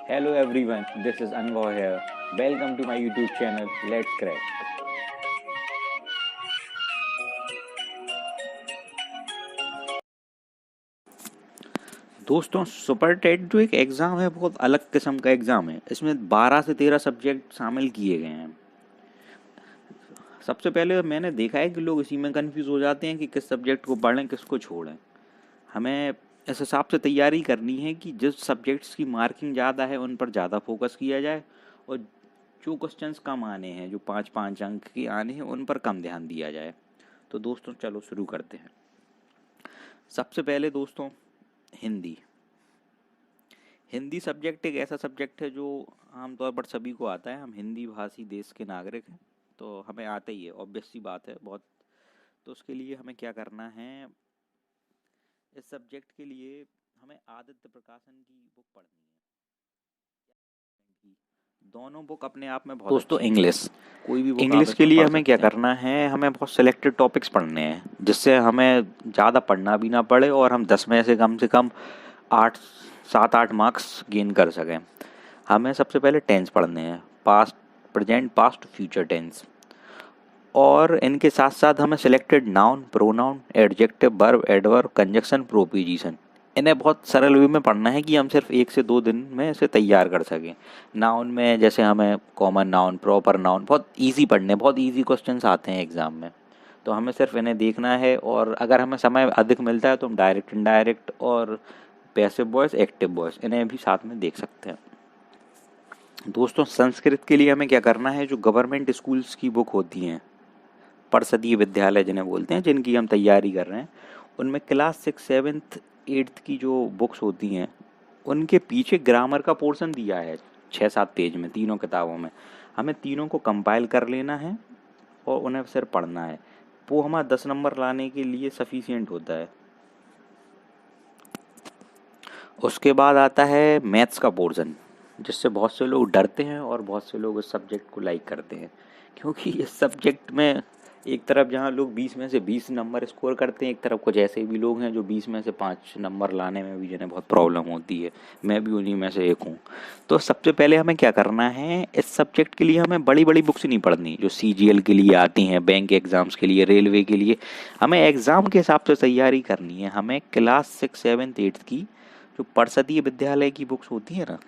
Hello everyone, this is Anvoy here. Welcome to my YouTube channel, Let's Crack. दोस्तों, super TET जो एक exam है, बहुत अलग किस्म का एग्ज़ाम है। इसमें 12 से 13 सब्जेक्ट शामिल किए गए हैं। सबसे पहले मैंने देखा है कि लोग इसी में कंफ्यूज हो जाते हैं कि किस सब्जेक्ट को पढ़ें, किसको छोड़ें। हमें इस हिसाब से तैयारी करनी है कि जिस सब्जेक्ट्स की मार्किंग ज़्यादा है उन पर ज़्यादा फोकस किया जाए, और जो क्वेश्चंस कम आने हैं, जो 5-5 अंक के आने हैं, उन पर कम ध्यान दिया जाए। तो दोस्तों चलो शुरू करते हैं। सबसे पहले दोस्तों, हिंदी। हिंदी सब्जेक्ट एक ऐसा सब्जेक्ट है जो आमतौर पर सभी को आता है। हम हिंदी भाषी देश के नागरिक हैं, तो हमें आता ही है, ऑब्वियस सी बात है बहुत। तो उसके लिए हमें क्या करना है, इस सब्जेक्ट के लिए हमें आदित्य प्रकाशन की बुक पढ़नी है। दोनों बुक अपने आप में बहुत दोस्तों अच्छी हैं। इंग्लिश, कोई भी बुक इंग्लिश के लिए हमें क्या करना है, हमें बहुत सिलेक्टेड टॉपिक्स पढ़ने हैं, जिससे हमें ज़्यादा पढ़ना भी ना पड़े और हम 10 में से कम 8 7-8 मार्क्स गेन कर सकें। हमें सबसे पहले टेंस पढ़ने हैं, past, present, past, future tense. और इनके साथ साथ हमें selected noun, pronoun, adjective, verb, adverb, conjunction, proposition, इन्हें बहुत सरल वे में पढ़ना है कि हम सिर्फ 1 से 2 दिन में इसे तैयार कर सकें। नाउन में जैसे हमें कॉमन नाउन, प्रॉपर नाउन बहुत इजी पढ़ने, बहुत इजी क्वेश्चंस आते हैं एग्ज़ाम में। तो हमें सिर्फ इन्हें देखना है, और अगर हमें समय अधिक मिलता है तो हम डायरेक्ट, इनडायरेक्ट और पैसिव वॉइस, एक्टिव वॉइस, इन्हें भी साथ में देख सकते हैं। दोस्तों, संस्कृत के लिए हमें क्या करना है, जो गवर्नमेंट स्कूल्स की बुक होती हैं, परिषदीय विद्यालय जिन्हें बोलते हैं, जिनकी हम तैयारी कर रहे हैं, उनमें क्लास 6, 7th, 8th की जो बुक्स होती हैं, उनके पीछे ग्रामर का पोर्शन दिया है 6-7 पेज में, तीनों किताबों में। हमें तीनों को कंपाइल कर लेना है और उन्हें सिर्फ पढ़ना है। वो हमारा 10 नंबर लाने के लिए सफिशियंट होता है। उसके बाद आता है मैथ्स का पोर्शन, जिससे बहुत से लोग डरते हैं और बहुत से लोग इस सब्जेक्ट को लाइक करते हैं, क्योंकि इस सब्जेक्ट में एक तरफ जहाँ लोग 20 में से 20 नंबर स्कोर करते हैं, एक तरफ कुछ ऐसे भी लोग हैं जो 20 में से 5 नंबर लाने में भी जिन्हें बहुत प्रॉब्लम होती है। मैं भी उन्हीं में से एक हूँ। तो सबसे पहले हमें क्या करना है, इस सब्जेक्ट के लिए हमें बड़ी बड़ी बुक्स नहीं पढ़नी जो CGL के लिए आती हैं, बैंक एग्ज़ाम्स के लिए, रेलवे के लिए। हमें एग्ज़ाम के हिसाब से तैयारी करनी है। हमें क्लास 6, 7th, 8th की जो परिषदीय विद्यालय की बुक्स होती है ना,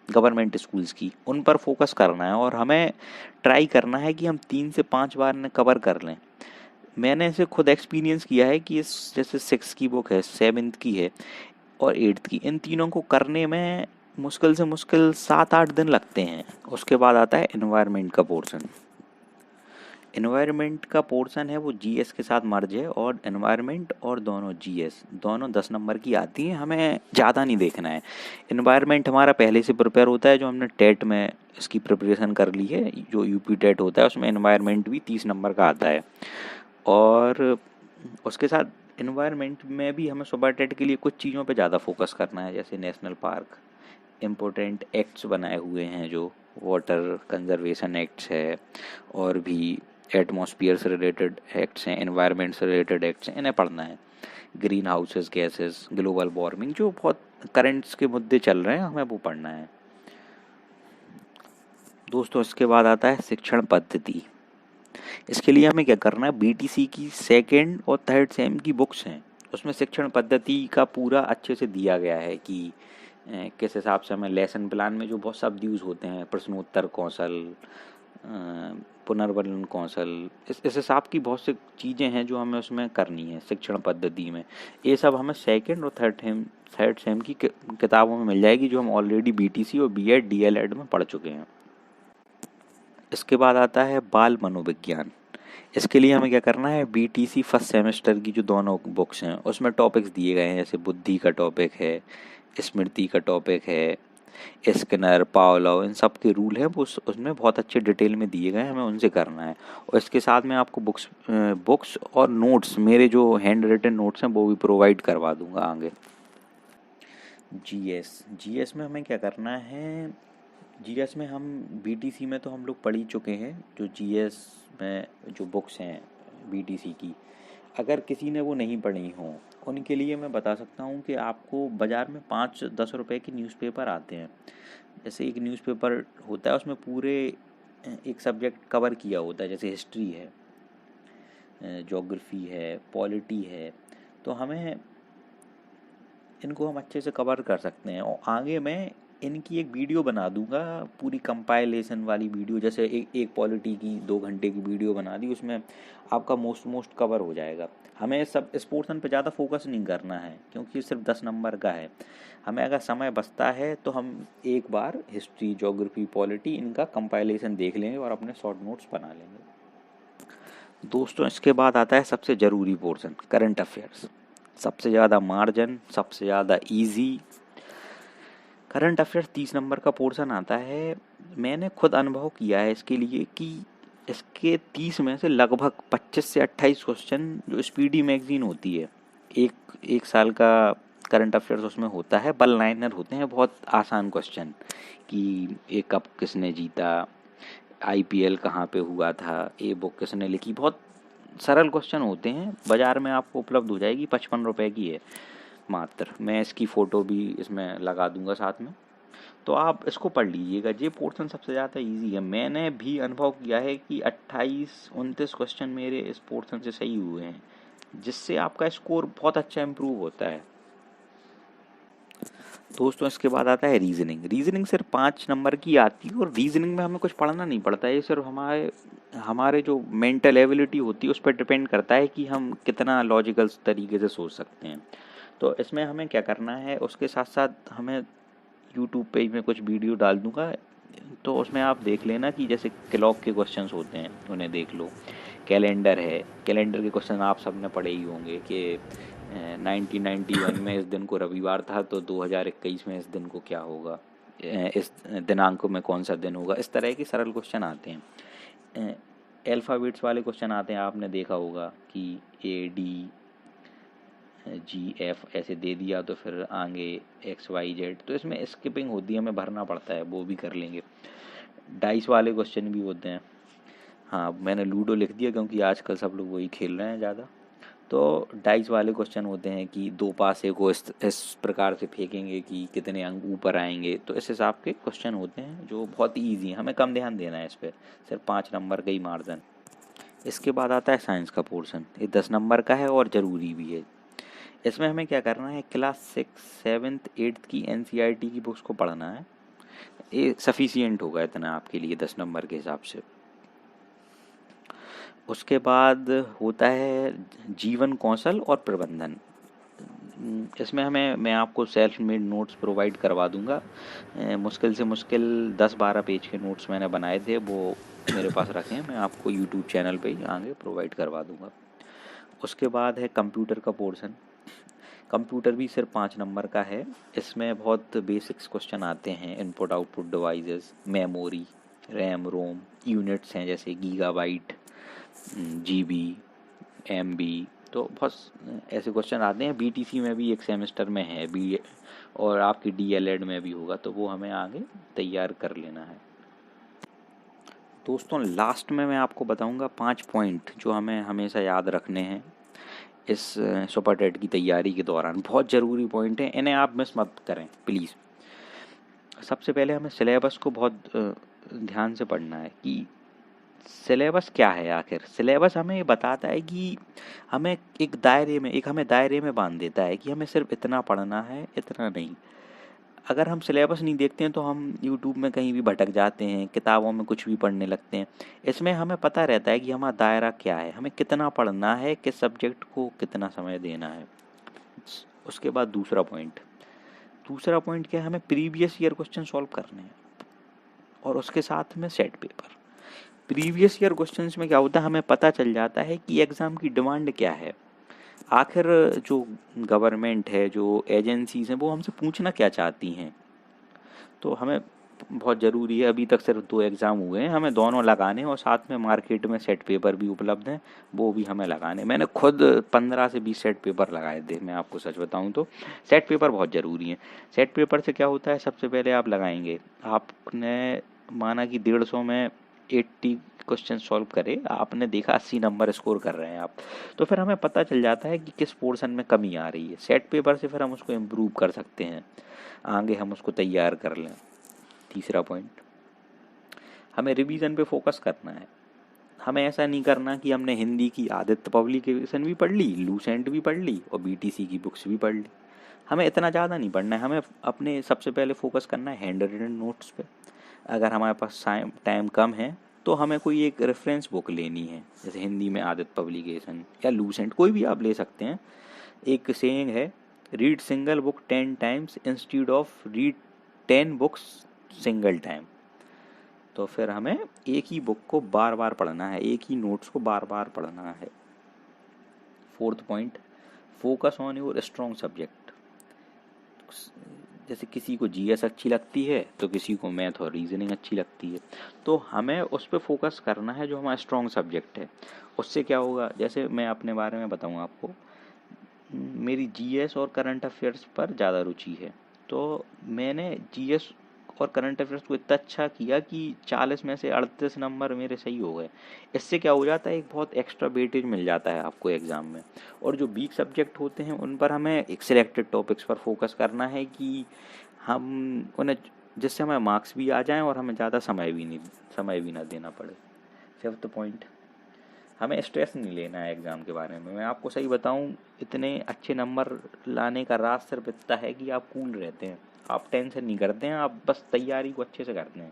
गवर्नमेंट स्कूल्स की, उन पर फोकस करना है, और हमें ट्राई करना है कि हम 3 से 5 बार इन्हें कवर कर लें। मैंने इसे खुद एक्सपीरियंस किया है कि इस जैसे 6 की बुक है, 7th की है और 8th की, इन तीनों को करने में मुश्किल से मुश्किल 7-8 दिन लगते हैं। उसके बाद आता है एनवायरनमेंट का पोर्शन। एनवायरनमेंट का पोर्शन है वो GS के साथ मर्ज है, और एनवायरनमेंट और दोनों GS दोनों 10 नंबर की आती हैं। हमें ज़्यादा नहीं देखना है। एनवायरनमेंट हमारा पहले से प्रिपेयर होता है, जो हमने टेट में इसकी प्रिपरेशन कर ली है, जो UP टेट होता है उसमें एनवायरनमेंट भी 30 नंबर का आता है। और उसके साथ एनवायरनमेंट में भी हमें सुपर टेट के लिए कुछ चीज़ों पे ज़्यादा फोकस करना है, जैसे नेशनल पार्क, इम्पोर्टेंट एक्ट्स बनाए हुए हैं, जो वाटर कंजर्वेशन एक्ट्स है, और भी एटमॉस्फेयर से रिलेटेड एक्ट्स हैं, एनवायरनमेंट से रिलेटेड एक्ट्स हैं, इन्हें पढ़ना है। Green houses gases, global warming, जो बहुत करंट्स के मुद्दे चल रहे हैं, हमें वो पढ़ना है। दोस्तों, इसके बाद आता है शिक्षण पद्धति। इसके लिए हमें क्या करना है, BTC की 2nd और 3rd सेम की बुक्स हैं, उसमें शिक्षण पद्धति का पूरा अच्छे से दिया गया है कि किस हिसाब से हमें लेसन प्लान में जो बहुत शब्द यूज़ होते हैं, प्रश्नोत्तर कौशल, पुनर्वलन कौशल, इस हिसाब की बहुत सी चीज़ें हैं जो हमें उसमें करनी है शिक्षण पद्धति में। ये सब हमें 2nd और 3rd सेम की किताबों में मिल जाएगी, जो हम ऑलरेडी BTC और B.Ed DLED में पढ़ चुके हैं। इसके बाद आता है बाल मनोविज्ञान। इसके लिए हमें क्या करना है, BTC फर्स्ट सेमेस्टर की जो दोनों बुक्स हैं उसमें टॉपिक्स दिए गए हैं, जैसे बुद्धि का टॉपिक है, स्मृति का टॉपिक है, स्किनर, पावलोव, इन सब के रूल हैं, वो उसमें बहुत अच्छे डिटेल में दिए गए हैं, हमें उनसे करना है। और इसके साथ में आपको बुक्स और नोट्स, मेरे जो हैंड रिटन नोट्स हैं वो भी प्रोवाइड करवा दूंगा आगे। GS में हमें क्या करना है, GS में हम BTC में तो हम लोग पढ़ ही चुके हैं, जो GS में जो बुक्स हैं BTC की। अगर किसी ने वो नहीं पढ़ी हो उनके लिए मैं बता सकता हूँ कि आपको बाज़ार में 5-10 रुपए के न्यूज़पेपर आते हैं। जैसे एक न्यूज़पेपर होता है, उसमें पूरे एक सब्जेक्ट कवर किया होता है, जैसे हिस्ट्री है, ज्योग्राफी है, पॉलिटी है। तो हमें इनको हम अच्छे से कवर कर सकते हैं। और आगे मैं इनकी एक वीडियो बना दूंगा, पूरी कंपाइलेशन वाली वीडियो। जैसे एक पॉलिटी की 2 घंटे की वीडियो बना दी, उसमें आपका मोस्ट कवर हो जाएगा। हमें सब इस पोर्शन पे ज़्यादा फोकस नहीं करना है, क्योंकि ये सिर्फ 10 नंबर का है। हमें अगर समय बचता है तो हम एक बार हिस्ट्री, ज्योग्राफी, पॉलिटी इनका कंपाइलेशन देख लेंगे और अपने शॉर्ट नोट्स बना लेंगे। दोस्तों, इसके बाद आता है सबसे ज़रूरी पोर्शन, करंट अफेयर्स। सबसे ज़्यादा मार्जिन, सबसे ज़्यादा इजी करंट अफेयर्स 30 नंबर का पोर्शन आता है। मैंने खुद अनुभव किया है इसके लिए कि इसके 30 में से लगभग 25 से 28 क्वेश्चन जो स्पीडी मैगजीन होती है, एक साल का करंट अफेयर्स उसमें होता है, बल लाइनर होते हैं, बहुत आसान क्वेश्चन कि ये कप किसने जीता, आईपीएल कहाँ पे हुआ था, ये बुक किसने लिखी। बहुत सरल क्वेश्चन होते हैं। बाज़ार में आपको उपलब्ध हो जाएगी, 55 रुपए की है मात्र। मैं इसकी फ़ोटो भी इसमें लगा दूंगा साथ में, तो आप इसको पढ़ लीजिएगा। ये पोर्शन सबसे ज़्यादा इजी है। मैंने भी अनुभव किया है कि 28-29 क्वेश्चन मेरे इस पोर्शन से सही हुए हैं, जिससे आपका स्कोर बहुत अच्छा इम्प्रूव होता है। दोस्तों, इसके बाद आता है रीजनिंग। रीजनिंग सिर्फ 5 नंबर की आती है, और रीजनिंग में हमें कुछ पढ़ना नहीं पड़ता है। ये सिर्फ हमारे जो मेंटल एबिलिटी होती है उस पर डिपेंड करता है कि हम कितना लॉजिकल तरीके से सोच सकते हैं। तो इसमें हमें क्या करना है, उसके साथ साथ हमें यूट्यूब पे मैं कुछ वीडियो डाल दूंगा, तो उसमें आप देख लेना कि जैसे क्लॉक के क्वेश्चंस होते हैं, उन्हें देख लो। कैलेंडर है, कैलेंडर के क्वेश्चन आप सबने पढ़े ही होंगे कि 1991 में इस दिन को रविवार था, तो 2021 में इस दिन को क्या होगा, इस दिनांक में कौन सा दिन होगा। इस तरह के सरल क्वेश्चन आते हैं। अल्फ़ाबेट्स वाले क्वेश्चन आते हैं, आपने देखा होगा कि ADGF ऐसे दे दिया, तो फिर आगे XYZ, तो इसमें स्किपिंग होती है, हमें भरना पड़ता है, वो भी कर लेंगे। डाइस वाले क्वेश्चन भी होते हैं। हाँ, मैंने लूडो लिख दिया क्योंकि आजकल सब लोग वही खेल रहे हैं ज़्यादा। तो डाइस वाले क्वेश्चन होते हैं कि 2 पासे को इस प्रकार से फेंकेंगे कि कितने अंक ऊपर आएंगे। तो इस हिसाब के क्वेश्चन होते हैं जो बहुत ही ईजी हैं, हमें कम ध्यान देना है इस पर, सिर्फ 5 नंबर का ही मार्जिन। इसके बाद आता है साइंस का पोर्शन। ये 10 नंबर का है और ज़रूरी भी है। इसमें हमें क्या करना है, क्लास 6, 7th, 8th की NCERT की बुक्स को पढ़ना है। ये सफिशियंट होगा इतना आपके लिए 10 नंबर के हिसाब से। उसके बाद होता है जीवन कौशल और प्रबंधन। इसमें मैं आपको सेल्फ मेड नोट्स प्रोवाइड करवा दूंगा। मुश्किल से मुश्किल 10-12 पेज के नोट्स मैंने बनाए थे, वो मेरे पास रखे हैं, मैं आपको यूट्यूब चैनल पे ही आगे प्रोवाइड करवा दूंगा। उसके बाद है कंप्यूटर का पोर्शन। कंप्यूटर भी सिर्फ 5 नंबर का है। इसमें बहुत बेसिक्स क्वेश्चन आते हैं, input output devices, memory, RAM ROM, units हैं जैसे गीगाबाइट, GB, MB। तो बहुत ऐसे क्वेश्चन आते हैं। BTC में भी एक सेमेस्टर में है, बी और आपकी DLED में भी होगा, तो वो हमें आगे तैयार कर लेना है। दोस्तों, लास्ट में मैं आपको बताऊंगा 5 पॉइंट जो हमें हमेशा याद रखने हैं इस सुपर टेट की तैयारी के दौरान। बहुत ज़रूरी पॉइंट हैं, इन्हें आप मिस मत करें प्लीज़। सबसे पहले हमें सिलेबस को बहुत ध्यान से पढ़ना है कि सिलेबस क्या है। आखिर सिलेबस हमें ये बताता है कि हमें हमें दायरे में बांध देता है कि हमें सिर्फ इतना पढ़ना है, इतना नहीं। अगर हम सिलेबस नहीं देखते हैं तो हम यूट्यूब में कहीं भी भटक जाते हैं, किताबों में कुछ भी पढ़ने लगते हैं। इसमें हमें पता रहता है कि हमारा दायरा क्या है, हमें कितना पढ़ना है, किस सब्जेक्ट को कितना समय देना है। उसके बाद दूसरा पॉइंट क्या है, हमें प्रीवियस ईयर क्वेश्चन सॉल्व करने हैं, और उसके साथ में set paper. Previous year questions में क्या होता है, हमें पता चल जाता है कि एग्ज़ाम की डिमांड क्या है। आखिर जो गवर्नमेंट है, जो एजेंसीज हैं, वो हमसे पूछना क्या चाहती हैं। तो हमें बहुत ज़रूरी है, अभी तक सिर्फ 2 एग्ज़ाम हुए हैं, हमें दोनों लगाने हैं, और साथ में मार्केट में सेट पेपर भी उपलब्ध हैं, वो भी हमें लगाने। मैंने खुद 15 से 20 सेट पेपर लगाए थे, मैं आपको सच बताऊं तो सेट पेपर बहुत ज़रूरी है। सेट पेपर से क्या होता है, सबसे पहले आप लगाएंगे, आपने माना कि 150 में 80 क्वेश्चन सॉल्व करे, आपने देखा 80 नंबर स्कोर कर रहे हैं आप, तो फिर हमें पता चल जाता है कि किस पोर्शन में कमी आ रही है। सेट पेपर से फिर हम उसको इम्प्रूव कर सकते हैं, आगे हम उसको तैयार कर लें। तीसरा पॉइंट, हमें रिवीजन पे फोकस करना है। हमें ऐसा नहीं करना कि हमने हिंदी की आदित्य पब्लिकेशन भी पढ़ ली, लूसेंट भी पढ़ ली और बीटीसी की बुक्स भी पढ़ ली। हमें इतना ज़्यादा नहीं पढ़ना है, हमें अपने सबसे पहले फोकस करना है हैंड रिटन नोट्स पे। अगर हमारे पास टाइम कम है तो हमें कोई एक रेफरेंस बुक लेनी है, जैसे हिंदी में आदित्य पब्लिकेशन या लूसेंट, कोई भी आप ले सकते हैं। एक सेइंग है, read single book 10 times instead of read 10 books single time. तो फिर हमें एक ही बुक को बार बार पढ़ना है, एक ही नोट्स को बार बार पढ़ना है। Fourth point, focus on your strong subject. जैसे किसी को जीएस अच्छी लगती है तो किसी को मैथ और रीजनिंग अच्छी लगती है, तो हमें उस पर फोकस करना है जो हमारा स्ट्रॉन्ग सब्जेक्ट है। उससे क्या होगा, जैसे मैं अपने बारे में बताऊँ आपको, मेरी जीएस और करंट अफेयर्स पर ज़्यादा रुचि है, तो मैंने जीएस और करंट अफेयर्स को इतना अच्छा किया कि 40 में से 38 नंबर मेरे सही हो गए। इससे क्या हो जाता है, एक बहुत एक्स्ट्रा वेटेज मिल जाता है आपको एग्ज़ाम में। और जो वीक सब्जेक्ट होते हैं उन पर हमें एक सिलेक्टेड टॉपिक्स पर फोकस करना है कि हम उन्हें, जिससे हमें मार्क्स भी आ जाएं और हमें ज़्यादा समय भी ना देना पड़े। फिफ्थ पॉइंट, हमें स्ट्रेस नहीं लेना है एग्ज़ाम के बारे में। मैं आपको सही बताऊं, इतने अच्छे नंबर लाने का राज सिर्फ इतना है कि आप कूल रहते हैं, आप टेंशन नहीं करते हैं, आप बस तैयारी को अच्छे से करते हैं।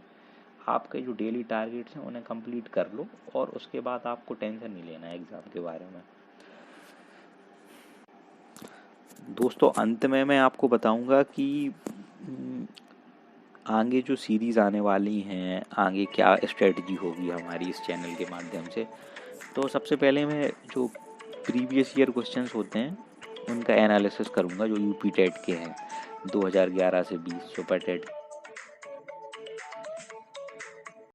आपके जो डेली टारगेट्स हैं उन्हें कंप्लीट कर लो और उसके बाद आपको टेंशन नहीं लेना है एग्ज़ाम के बारे में। दोस्तों, अंत में मैं आपको बताऊंगा कि आगे जो सीरीज़ आने वाली हैं, आगे क्या स्ट्रेटजी होगी हमारी इस चैनल के माध्यम से। तो सबसे पहले मैं जो प्रीवियस ईयर क्वेश्चंस होते हैं उनका एनालिसिस करूंगा, जो यूपी टेट के हैं 2011 से 20 सुपर टेट